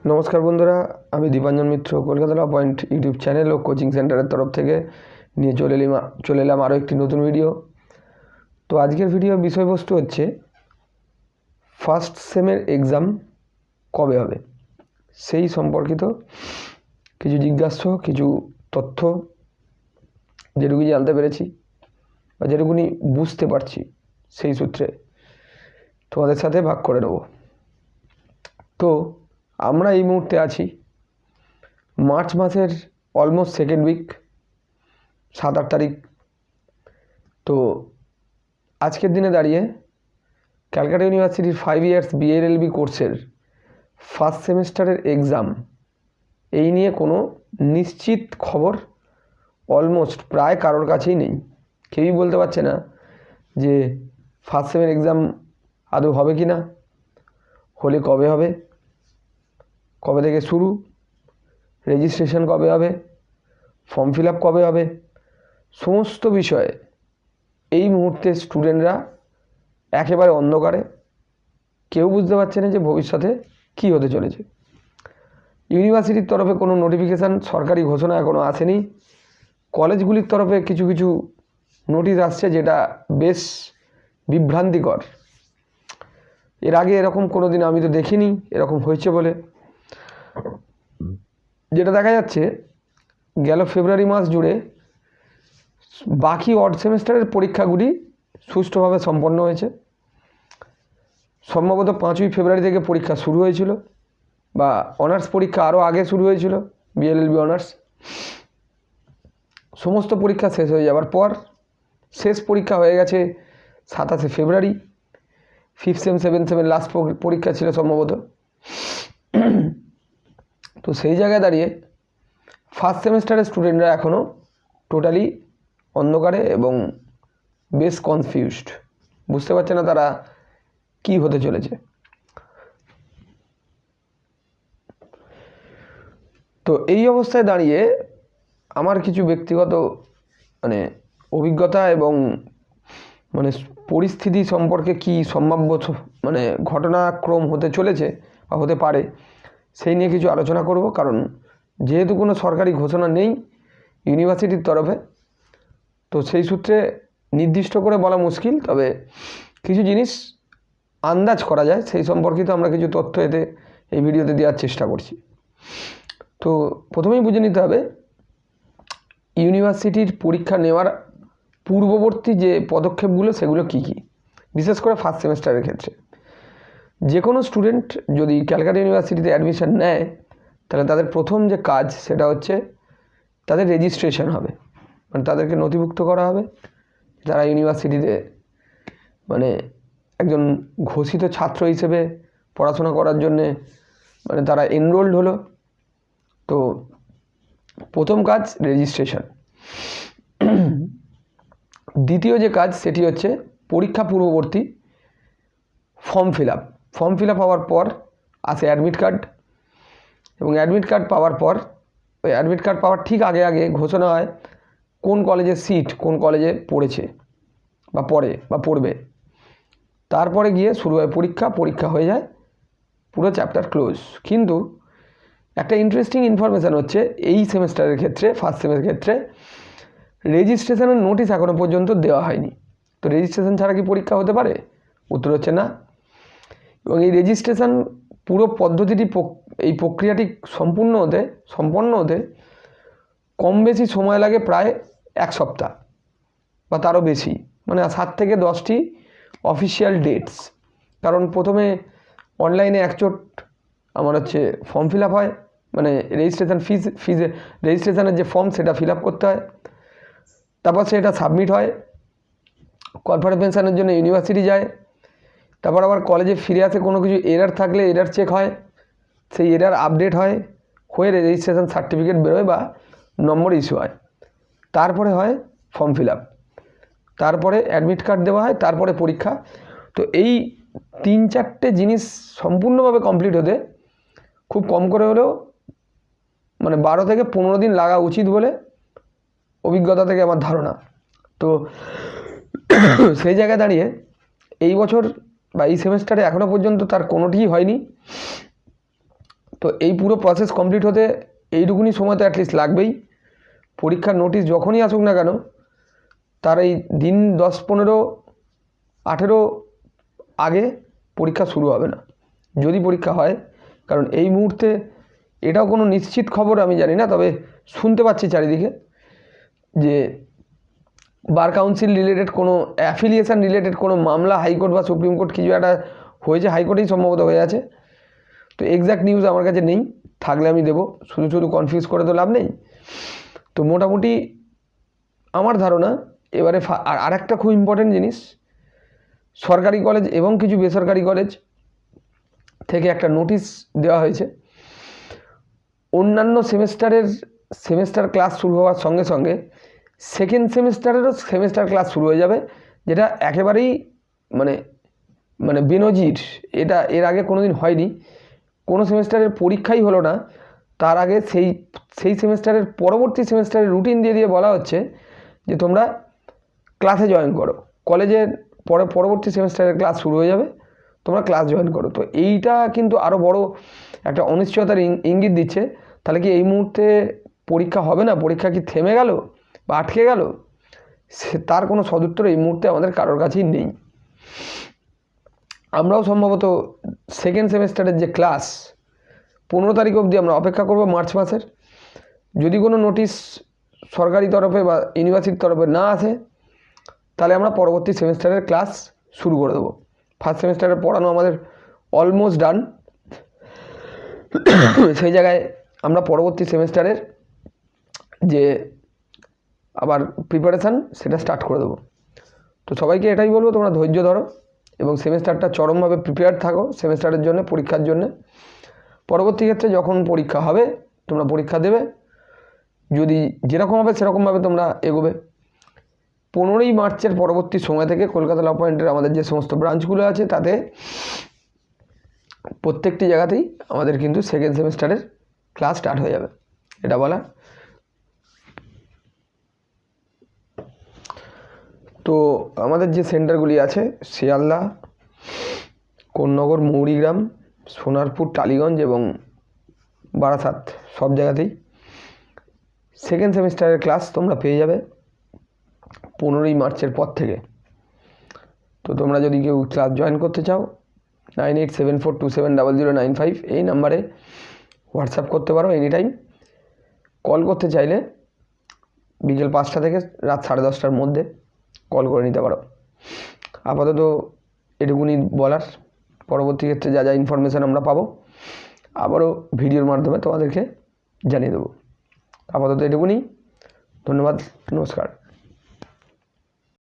নমস্কার বন্ধুরা, আমি দীপাঞ্জন মিত্র কলকাতা ল পয়েন্ট ইউটিউব চ্যানেল ও কোচিং সেন্টারের তরফ থেকে নিয়ে চলে এলাম আরও একটি নতুন ভিডিও। তো আজকের ভিডিও বিষয়বস্তু হচ্ছে ফার্স্ট সেমের এক্সাম কবে হবে সেই সম্পর্কিত কিছু জিজ্ঞাসা, কিছু তথ্য যেটুকুনি জানতে পেরেছি বা যেটুকুনি বুঝতে পারছি সেই সূত্রে তোমাদের সাথে ভাগ করে নেব। তো আমরা এই মুহূর্তে আছি মার্চ মাসের অলমোস্ট সেকেন্ড উইক, 7-8 তারিখ। তো আজকের দিনে দাঁড়িয়ে ক্যালকাটা ইউনিভার্সিটির 5 ইয়ার্স বিএলএলবি কোর্সের ফার্স্ট সেমিস্টারের এক্সাম এই নিয়ে কোনো নিশ্চিত খবর অলমোস্ট প্রায় কারোর কাছেই নেই। কেউই বলতে পারছে না যে ফার্স্ট সেমের এক্সাম আদৌ হবে কি না, হলে কবে হবে, কবে থেকে শুরু, রেজিস্ট্রেশন কবে হবে, ফর্ম ফিল আপ কবে হবে, সমস্ত বিষয়ে এই মুহূর্তে স্টুডেন্টরা একেবারে অন্ধকারে। কেউ বুঝতে পারছে না যে ভবিষ্যতে কী হতে চলেছে। ইউনিভার্সিটির তরফে কোনো নোটিফিকেশান, সরকারি ঘোষণা এখনও আসেনি। কলেজগুলির তরফে কিছু কিছু নোটিশ আসছে, যেটা বেশ বিভ্রান্তিকর। এর আগে এরকম কোনো দিন আমি তো দেখিনি এরকম হয়েছে বলে। যেটা দেখা যাচ্ছে, গেল ফেব্রুয়ারি মাস জুড়ে বাকি অড সেমিস্টারের পরীক্ষাগুলি সুষ্ঠুভাবে সম্পন্ন হয়েছে। সম্ভবত 5ই ফেব্রুয়ারি থেকে পরীক্ষা শুরু হয়েছিল, বা অনার্স পরীক্ষা আরও আগে শুরু হয়েছিল। বিএলএলবি অনার্স সমস্ত পরীক্ষা শেষ হয়ে যাওয়ার পর শেষ পরীক্ষা হয়ে গেছে 27শে ফেব্রুয়ারি। 5th সেম 7th সেমের লাস্ট পরীক্ষা ছিল সম্ভবত। তো সেই জায়গায় দাঁড়িয়ে ফার্স্ট সেমিস্টারের স্টুডেন্টরা এখনও টোটালি অন্ধকারে এবং বেশ কনফিউজড, বুঝতে পারছে না তারা কি হতে চলেছে। তো এই অবস্থায় দাঁড়িয়ে আমার কিছু ব্যক্তিগত অভিজ্ঞতা এবং পরিস্থিতি সম্পর্কে কি সম্ভাব্য ঘটনাক্রম হতে চলেছে বা হতে পারে সেই নিয়ে কিছু আলোচনা করব। কারণ যেহেতু কোনো সরকারি ঘোষণা নেই ইউনিভার্সিটির তরফে, তো সেই সূত্রে নির্দিষ্ট করে বলা মুশকিল। তবে কিছু জিনিস আন্দাজ করা যায়, সেই সম্পর্কিত আমরা কিছু তথ্য এই ভিডিওতে দেওয়ার চেষ্টা করছি। তো প্রথমেই বুঝে নিতে হবে ইউনিভার্সিটির পরীক্ষা নেওয়ার পূর্ববর্তী যে পদক্ষেপগুলো সেগুলো কী কী। বিশেষ করে ফার্স্ট সেমিস্টারের ক্ষেত্রে যে কোনো স্টুডেন্ট যদি ক্যালকাটা ইউনিভার্সিটিতে অ্যাডমিশন নেয়, তাহলে তাদের প্রথম যে কাজ সেটা হচ্ছে তাদের রেজিস্ট্রেশন হবে। তাদেরকে নথিভুক্ত করা হবে তারা ইউনিভার্সিটিতে একজন ঘোষিত ছাত্র হিসেবে পড়াশোনা করার জন্যে তারা এনরোল্ড হলো। তো প্রথম কাজ রেজিস্ট্রেশন। দ্বিতীয় যে কাজ সেটি হচ্ছে পরীক্ষা পূর্ববর্তী ফর্ম ফিল আপ হওয়ার পর আসে অ্যাডমিট কার্ড, এবং অ্যাডমিট কার্ড পাওয়ার পর ওই অ্যাডমিট কার্ড পাওয়ার ঠিক আগে আগে ঘোষণা হয় কোন কলেজের সিট কোন কলেজে পড়েছে বা পড়ে বা পড়বে। তারপরে গিয়ে শুরু হয় পরীক্ষা হয়ে যায়, পুরো চ্যাপ্টার ক্লোজ। কিন্তু একটা ইন্টারেস্টিং ইনফরমেশান হচ্ছে এই সেমিস্টারের ক্ষেত্রে, ফার্স্ট সেমের ক্ষেত্রে রেজিস্ট্রেশনের নোটিশ এখনও পর্যন্ত দেওয়া হয়নি। তো রেজিস্ট্রেশন ছাড়া কি পরীক্ষা হতে পারে? উত্তর হচ্ছে না। এবং এই রেজিস্ট্রেশন পুরো পদ্ধতিটি, এই প্রক্রিয়াটি সম্পন্ন হতে কম বেশি সময় লাগে প্রায় 1 সপ্তাহ বা তারও বেশি, 7 থেকে 10টি অফিসিয়াল ডেটস। কারণ প্রথমে অনলাইনে একচোট ফর্ম ফিল আপ হয়, রেজিস্ট্রেশনের যে ফর্ম সেটা ফিল আপ করতে হয়, তারপর সেটা সাবমিট হয়, কনফার্মেশনের জন্য ইউনিভার্সিটি যায়, তারপর আবার কলেজে ফিরে আসে, কোনো কিছু এরার থাকলে এরার চেক হয়, সেই এরার আপডেট হয়ে রেজিস্ট্রেশন সার্টিফিকেট বেরোয় বা নম্বর ইস্যু হয়, তারপরে হয় ফর্ম ফিল আপ, তারপরে অ্যাডমিট কার্ড দেওয়া হয়, তারপরে পরীক্ষা। তো এই 3-4টে জিনিস সম্পূর্ণভাবে কমপ্লিট হতে খুব কম করে হলেও 12 থেকে 15 দিন লাগা উচিত বলে অভিজ্ঞতা থেকে আমার ধারণা। তো সেই জায়গায় দাঁড়িয়ে এই বছর বা এই সেমিস্টারে এখনও পর্যন্ত তার কোনোটিই হয়নি। তো এই পুরো প্রসেস কমপ্লিট হতে এইটুকুনি সময় তো অ্যাটলিস্ট লাগবেই। পরীক্ষার নোটিশ যখনই আসুক না কেন তার এই দিন 10, 15, 18 আগে পরীক্ষা শুরু হবে না, যদি পরীক্ষা হয়। কারণ এই মুহূর্তে এটাও কোনো নিশ্চিত খবর আমি জানি না, তবে শুনতে পাচ্ছি চারিদিকে যে বার কাউন্সিল রিলেটেড কোনো অ্যাফিলিয়েশন রিলেটেড কোনো মামলা হাইকোর্ট বা সুপ্রিম কোর্ট কিছু একটা হয়েছে, হাইকোর্টেই সম্ভবত হয়ে আছে। তো এক্স্যাক্ট নিউজ আমার কাছে নেই, থাকলে আমি দেবো, শুধু শুধু কনফিউজ করে তো লাভ নেই। তো মোটামুটি আমার ধারণা এবারে আর একটা খুব ইম্পর্টেন্ট জিনিস, সরকারি কলেজ এবং কিছু বেসরকারি কলেজ থেকে একটা নোটিশ দেওয়া হয়েছে, অন্যান্য সেমেস্টার ক্লাস শুরু হওয়ার সঙ্গে সঙ্গে সেকেন্ড সেমেস্টারেরও সেমেস্টার ক্লাস শুরু হয়ে যাবে, যেটা একেবারেই মানে বেনজির। এটা এর আগে কোনো দিন হয়নি। কোনো সেমেস্টারের পরীক্ষাই হলো না, তার আগে সেই সেমেস্টারের পরবর্তী সেমেস্টারের রুটিন দিয়ে বলা হচ্ছে যে তোমরা ক্লাসে জয়েন করো, কলেজের পরবর্তী সেমেস্টারের ক্লাস শুরু হয়ে যাবে, তোমরা ক্লাস জয়েন করো। তো এইটা কিন্তু আরও বড় একটা অনিশ্চয়তার ইঙ্গিত দিচ্ছে। তাহলে কি এই মুহূর্তে পরীক্ষা হবে না? পরীক্ষা কি থেমে গেল বা আটকে গেল? তার কোনো সদুত্তর এই মুহূর্তে আমাদের কারোর কাছেই নেই। আমরাও সম্ভবত সেকেন্ড সেমেস্টারের যে ক্লাস 15 তারিখ অবধি আমরা অপেক্ষা করব মার্চ মাসের। যদি কোনো নোটিশ সরকারি তরফে বা ইউনিভার্সিটির তরফে না আসে তাহলে আমরা পরবর্তী সেমেস্টারের ক্লাস শুরু করে দেবো। ফার্স্ট সেমেস্টারের পড়ানো আমাদের অলমোস্ট ডান, সেই জায়গায় আমরা পরবর্তী সেমেস্টারের যে আবার প্রিপারেশান সেটা স্টার্ট করে দেবো। তো সবাইকে এটাই বলবো, তোমরা ধৈর্য ধরো এবং সেমেস্টারটা চরমভাবে প্রিপেয়ার থাকো সেমেস্টারের জন্য, পরীক্ষার জন্য। পরবর্তী ক্ষেত্রে যখন পরীক্ষা হবে তোমরা পরীক্ষা দেবে, যদি যেরকম হবে সেরকমভাবে তোমরা এগোবে। 15ই মার্চের পরবর্তী সময় থেকে কলকাতা ল পয়েন্টের আমাদের যে সমস্ত ব্রাঞ্চগুলো আছে তাতে প্রত্যেকটি জায়গাতেই আমাদের কিন্তু সেকেন্ড সেমেস্টারের ক্লাস স্টার্ট হয়ে যাবে, এটা বলা। তো আমাদের যে সেন্টারগুলি আছে শিয়ালদা, কোন্নগর, মৌরিগ্রাম, সোনারপুর, টালিগঞ্জ এবং বারাসাত, সব জায়গাতেই সেকেন্ড সেমিস্টারের ক্লাস তোমরা পেয়ে যাবে 15ই মার্চের পর থেকে। তো তোমরা যদি কেউ ক্লাস জয়েন করতে চাও 9874270095 এই নাম্বারে হোয়াটসঅ্যাপ করতে পারো এনি টাইম। কল করতে চাইলে বিকেল 5টা থেকে রাত 10:30টার মধ্যে কল করে নিতে পারো। আপাতত এটুকুনি বলার, পরবর্তী ক্ষেত্রে যা যা ইনফরমেশান আমরা পাবো আবারও ভিডিওর মাধ্যমে তোমাদেরকে জানিয়ে দেবো। আপাতত এটুকুনি, ধন্যবাদ, নমস্কার।